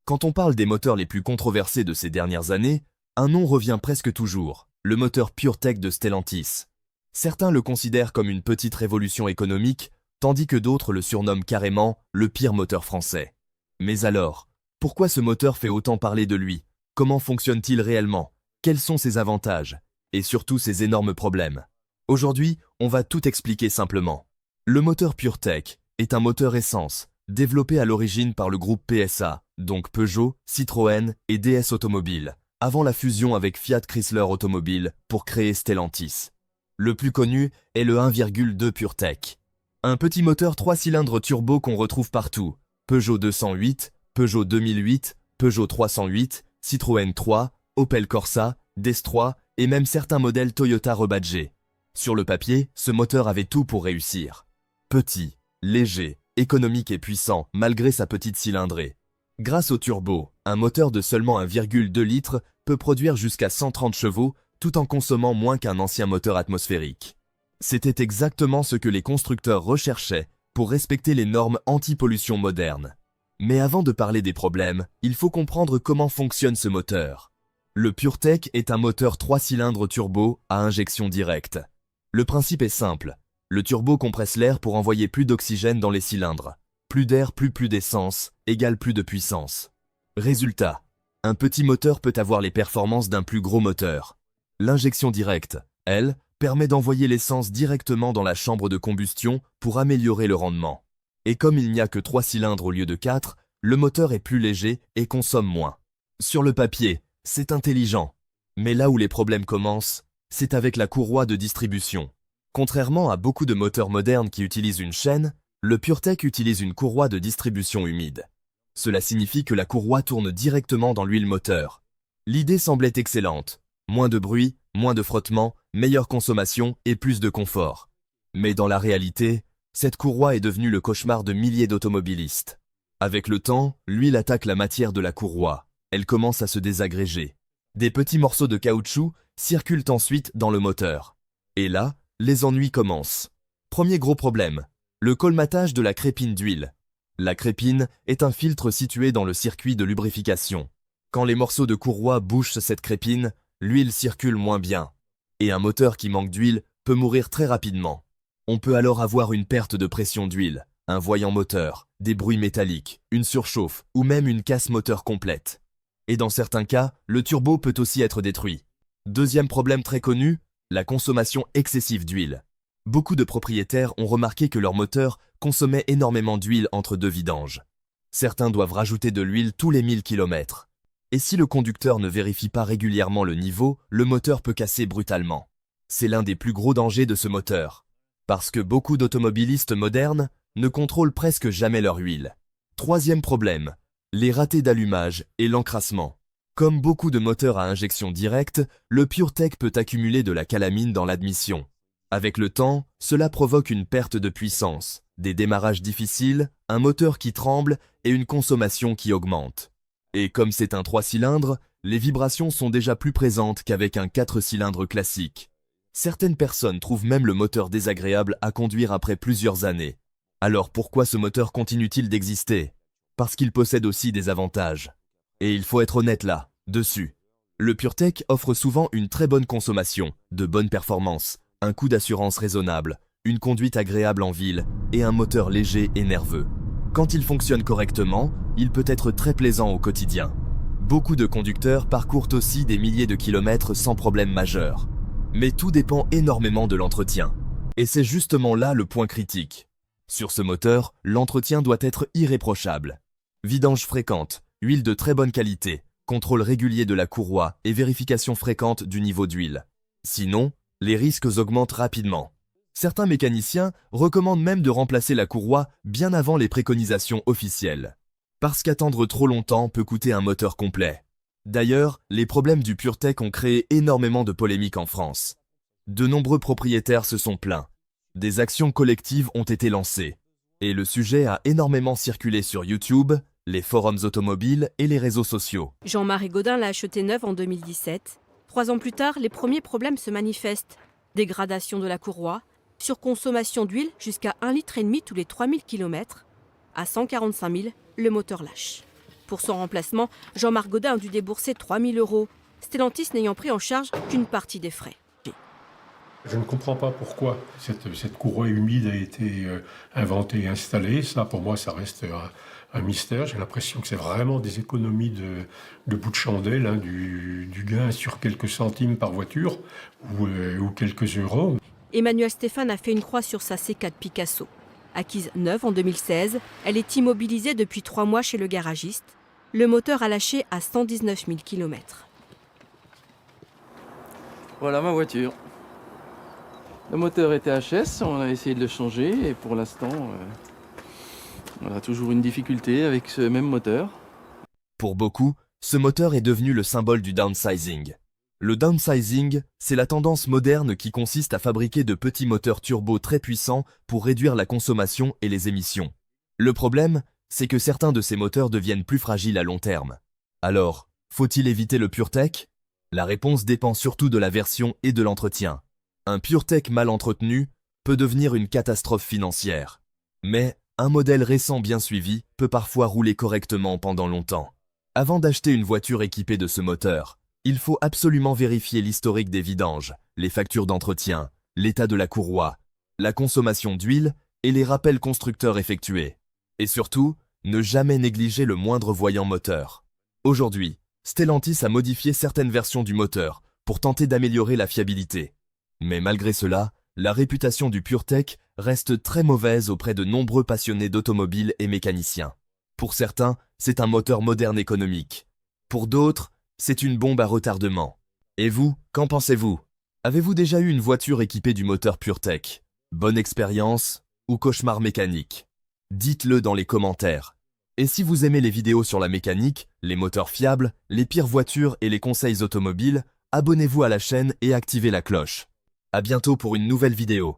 Quand on parle des moteurs les plus controversés de ces dernières années, un nom revient presque toujours, le moteur PureTech de Stellantis. Certains le considèrent comme une petite révolution économique, tandis que d'autres le surnomment carrément le pire moteur français. Mais alors, pourquoi ce moteur fait autant parler de lui? Comment fonctionne-t-il réellement? Quels sont ses avantages? Et surtout ses énormes problèmes? Aujourd'hui, on va tout expliquer simplement. Le moteur PureTech est un moteur essence, développé à l'origine par le groupe PSA, donc Peugeot, Citroën et DS Automobile, avant la fusion avec Fiat Chrysler Automobile pour créer Stellantis. Le plus connu est le 1,2 PureTech. Un petit moteur 3 cylindres turbo qu'on retrouve partout. Peugeot 208, Peugeot 2008, Peugeot 308, Citroën 3, Opel Corsa, DS3 et même certains modèles Toyota rebadgés. Sur le papier, ce moteur avait tout pour réussir. Petit, léger, économique et puissant malgré sa petite cylindrée. Grâce au turbo, un moteur de seulement 1,2 litres peut produire jusqu'à 130 chevaux tout en consommant moins qu'un ancien moteur atmosphérique. C'était exactement ce que les constructeurs recherchaient pour respecter les normes anti-pollution modernes. Mais avant de parler des problèmes, il faut comprendre comment fonctionne ce moteur. Le PureTech est un moteur 3 cylindres turbo à injection directe. Le principe est simple. Le turbo compresse l'air pour envoyer plus d'oxygène dans les cylindres. Plus d'air plus d'essence, égale plus de puissance. Résultat, un petit moteur peut avoir les performances d'un plus gros moteur. L'injection directe, elle, permet d'envoyer l'essence directement dans la chambre de combustion pour améliorer le rendement. Et comme il n'y a que 3 cylindres au lieu de 4, le moteur est plus léger et consomme moins. Sur le papier, c'est intelligent. Mais là où les problèmes commencent, c'est avec la courroie de distribution. Contrairement à beaucoup de moteurs modernes qui utilisent une chaîne, le PureTech utilise une courroie de distribution humide. Cela signifie que la courroie tourne directement dans l'huile moteur. L'idée semblait excellente. Moins de bruit, moins de frottement, meilleure consommation et plus de confort. Mais dans la réalité, cette courroie est devenue le cauchemar de milliers d'automobilistes. Avec le temps, l'huile attaque la matière de la courroie. Elle commence à se désagréger. Des petits morceaux de caoutchouc circulent ensuite dans le moteur. Et là, les ennuis commencent. Premier gros problème, le colmatage de la crépine d'huile. La crépine est un filtre situé dans le circuit de lubrification. Quand les morceaux de courroie bouchent cette crépine, l'huile circule moins bien. Et un moteur qui manque d'huile peut mourir très rapidement. On peut alors avoir une perte de pression d'huile, un voyant moteur, des bruits métalliques, une surchauffe ou même une casse moteur complète. Et dans certains cas, le turbo peut aussi être détruit. Deuxième problème très connu, la consommation excessive d'huile. Beaucoup de propriétaires ont remarqué que leur moteur consommait énormément d'huile entre deux vidanges. Certains doivent rajouter de l'huile tous les 1000 km. Et si le conducteur ne vérifie pas régulièrement le niveau, le moteur peut casser brutalement. C'est l'un des plus gros dangers de ce moteur. Parce que beaucoup d'automobilistes modernes ne contrôlent presque jamais leur huile. Troisième problème, les ratés d'allumage et l'encrassement. Comme beaucoup de moteurs à injection directe, le PureTech peut accumuler de la calamine dans l'admission. Avec le temps, cela provoque une perte de puissance, des démarrages difficiles, un moteur qui tremble et une consommation qui augmente. Et comme c'est un 3 cylindres, les vibrations sont déjà plus présentes qu'avec un 4 cylindres classique. Certaines personnes trouvent même le moteur désagréable à conduire après plusieurs années. Alors pourquoi ce moteur continue-t-il d'exister? Parce qu'il possède aussi des avantages. Et il faut être honnête là, dessus. Le PureTech offre souvent une très bonne consommation, de bonnes performances, un coût d'assurance raisonnable, une conduite agréable en ville et un moteur léger et nerveux. Quand il fonctionne correctement, il peut être très plaisant au quotidien. Beaucoup de conducteurs parcourent aussi des milliers de kilomètres sans problème majeur. Mais tout dépend énormément de l'entretien. Et c'est justement là le point critique. Sur ce moteur, l'entretien doit être irréprochable. Vidange fréquente, huile de très bonne qualité, contrôle régulier de la courroie et vérification fréquente du niveau d'huile. Sinon, les risques augmentent rapidement. Certains mécaniciens recommandent même de remplacer la courroie bien avant les préconisations officielles. Parce qu'attendre trop longtemps peut coûter un moteur complet. D'ailleurs, les problèmes du PureTech ont créé énormément de polémiques en France. De nombreux propriétaires se sont plaints. Des actions collectives ont été lancées. Et le sujet a énormément circulé sur YouTube, les forums automobiles et les réseaux sociaux. Jean-Marie Gaudin l'a acheté neuve en 2017. 3 ans plus tard, les premiers problèmes se manifestent. Dégradation de la courroie, surconsommation d'huile jusqu'à 1,5 litre tous les 3000 km. À 145 000, le moteur lâche. Pour son remplacement, Jean-Marc Godin a dû débourser 3 000 €, Stellantis n'ayant pris en charge qu'une partie des frais. Je ne comprends pas pourquoi cette courroie humide a été inventée et installée. Ça, pour moi, ça reste un mystère. J'ai l'impression que c'est vraiment des économies de bout de chandelle, hein, du gain sur quelques centimes par voiture ou quelques euros. Emmanuel Stéphane a fait une croix sur sa C4 Picasso. Acquise neuve en 2016, elle est immobilisée depuis 3 mois chez le garagiste. Le moteur a lâché à 119 000 km. Voilà ma voiture. Le moteur était HS, on a essayé de le changer et pour l'instant, on a toujours une difficulté avec ce même moteur. Pour beaucoup, ce moteur est devenu le symbole du downsizing. Le downsizing, c'est la tendance moderne qui consiste à fabriquer de petits moteurs turbo très puissants pour réduire la consommation et les émissions. Le problème, c'est que certains de ces moteurs deviennent plus fragiles à long terme. Alors, faut-il éviter le PureTech? La réponse dépend surtout de la version et de l'entretien. Un PureTech mal entretenu peut devenir une catastrophe financière. Mais un modèle récent bien suivi peut parfois rouler correctement pendant longtemps. Avant d'acheter une voiture équipée de ce moteur, il faut absolument vérifier l'historique des vidanges, les factures d'entretien, l'état de la courroie, la consommation d'huile et les rappels constructeurs effectués. Et surtout, ne jamais négliger le moindre voyant moteur. Aujourd'hui, Stellantis a modifié certaines versions du moteur pour tenter d'améliorer la fiabilité. Mais malgré cela, la réputation du PureTech reste très mauvaise auprès de nombreux passionnés d'automobiles et mécaniciens. Pour certains, c'est un moteur moderne économique. Pour d'autres, c'est une bombe à retardement. Et vous, qu'en pensez-vous? Avez-vous déjà eu une voiture équipée du moteur PureTech? Bonne expérience ou cauchemar mécanique? Dites-le dans les commentaires. Et si vous aimez les vidéos sur la mécanique, les moteurs fiables, les pires voitures et les conseils automobiles, abonnez-vous à la chaîne et activez la cloche. À bientôt pour une nouvelle vidéo.